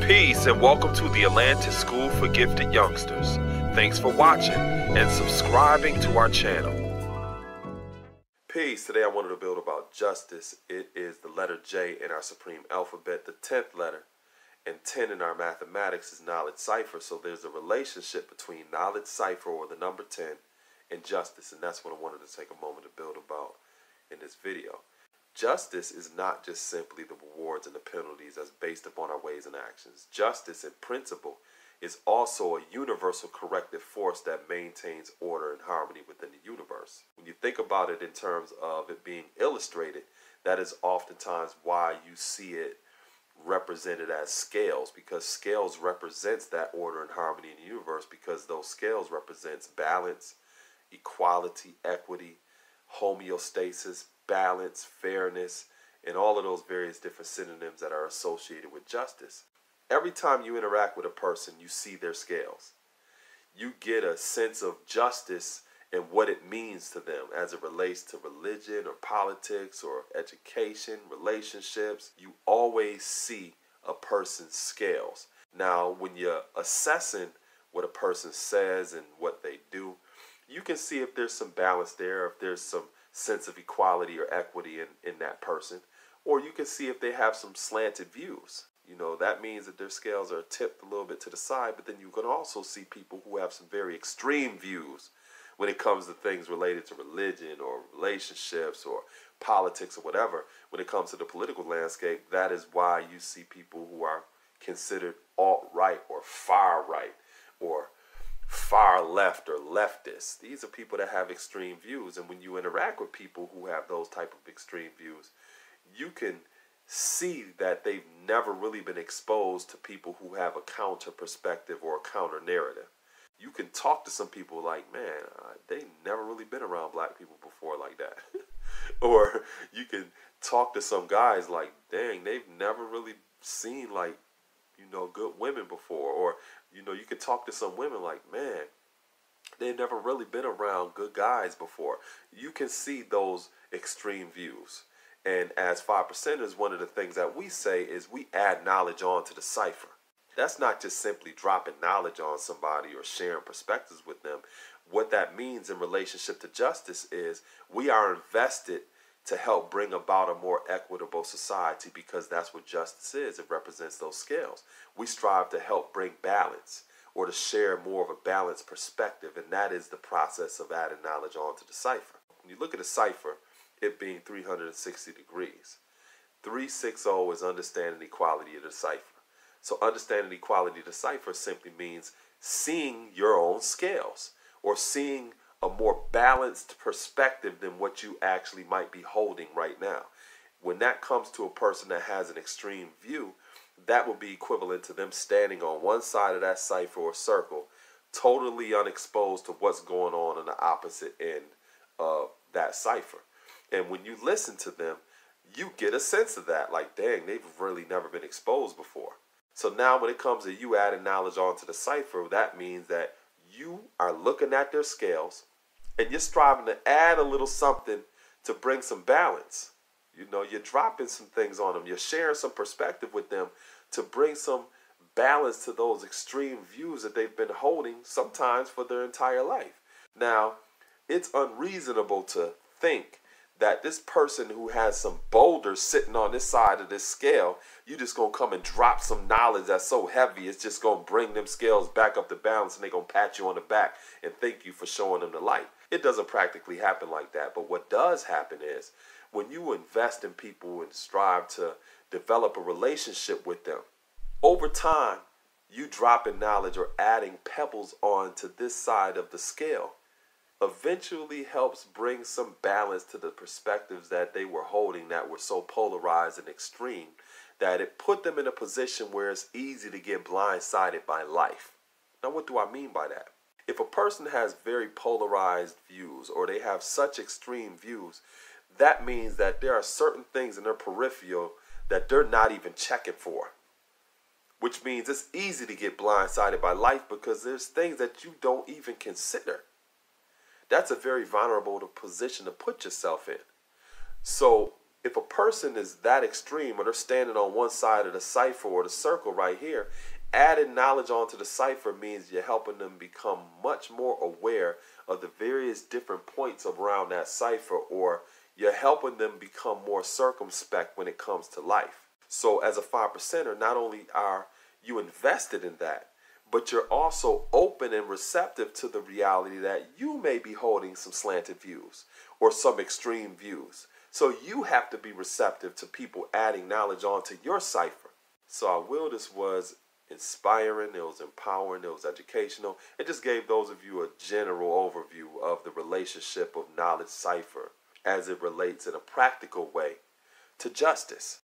Peace and welcome to the Atlantis School for Gifted Youngsters. Thanks for watching and subscribing to our channel. Peace. Today I wanted to build about justice. It is the letter J in our supreme alphabet, the 10th letter, and 10 in our mathematics is knowledge cipher. So there's a relationship between knowledge cipher, or the number 10, and justice, and that's what I wanted to take a moment to build about in this video. Justice is not just simply the rewards and the penalties that's based upon our ways and actions. Justice in principle is also a universal corrective force that maintains order and harmony within the universe. When you think about it in terms of it being illustrated, that is oftentimes why you see it represented as scales, because scales represents that order and harmony in the universe, because those scales represents balance, equality, equity, homeostasis, balance, fairness, and all of those various different synonyms that are associated with justice. Every time you interact with a person, you see their scales. You get a sense of justice and what it means to them as it relates to religion or politics or education, relationships. You always see a person's scales. Now, when you're assessing what a person says and what they do, you can see if there's some balance there, if there's some sense of equality or equity in that person, or you can see if they have some slanted views. You know, that means that their scales are tipped a little bit to the side, but then you can also see people who have some very extreme views when it comes to things related to religion or relationships or politics or whatever. When it comes to the political landscape, that is why you see people who are considered alt-right or far-right or far left or leftists. These are people that have extreme views, and when you interact with people who have those type of extreme views, you can see that they've never really been exposed to people who have a counter perspective or a counter narrative. You can talk to some people like, man, they've never really been around black people before like that. Or you can talk to some guys like, dang, they've never really seen, like, you know, good women before. Or, you know, you could talk to some women like, man, they've never really been around good guys before. You can see those extreme views. And as 5%ers, one of the things that we say is we add knowledge on to the cipher. That's not just simply dropping knowledge on somebody or sharing perspectives with them. What that means in relationship to justice is we are invested to help bring about a more equitable society, because that's what justice is. It represents those scales. We strive to help bring balance, or to share more of a balanced perspective, and that is the process of adding knowledge onto the cipher. When you look at a cipher, it being 360 degrees, 360 is understanding the equality of the cipher. So understanding the equality of the cipher simply means seeing your own scales, or seeing a more balanced perspective than what you actually might be holding right now. When that comes to a person that has an extreme view, that will be equivalent to them standing on one side of that cipher or circle, totally unexposed to what's going on the opposite end of that cipher. And when you listen to them, you get a sense of that, like, dang, they've really never been exposed before. So now when it comes to you adding knowledge onto the cipher, that means that you are looking at their scales and you're striving to add a little something to bring some balance. You know, you're dropping some things on them. You're sharing some perspective with them to bring some balance to those extreme views that they've been holding sometimes for their entire life. Now, it's unreasonable to think that this person who has some boulders sitting on this side of this scale, you just gonna come and drop some knowledge that's so heavy, it's just gonna bring them scales back up to balance, and they're gonna pat you on the back and thank you for showing them the light. It doesn't practically happen like that. But what does happen is when you invest in people and strive to develop a relationship with them, over time, you dropping knowledge or adding pebbles onto this side of the scale eventually helps bring some balance to the perspectives that they were holding that were so polarized and extreme that it put them in a position where it's easy to get blindsided by life. Now, what do I mean by that? If a person has very polarized views, or they have such extreme views, that means that there are certain things in their peripheral that they're not even checking for. Which means it's easy to get blindsided by life because there's things that you don't even consider. That's a very vulnerable position to put yourself in. So If a person is that extreme, or they're standing on one side of the cipher or the circle right here, adding knowledge onto the cipher means you're helping them become much more aware of the various different points around that cipher, or you're helping them become more circumspect when it comes to life. So as a 5%er, not only are you invested in that, but you're also open and receptive to the reality that you may be holding some slanted views or some extreme views. So you have to be receptive to people adding knowledge onto your cipher. So I will, this was inspiring, it was empowering, it was educational. It just gave those of you a general overview of the relationship of knowledge cipher as it relates in a practical way to justice.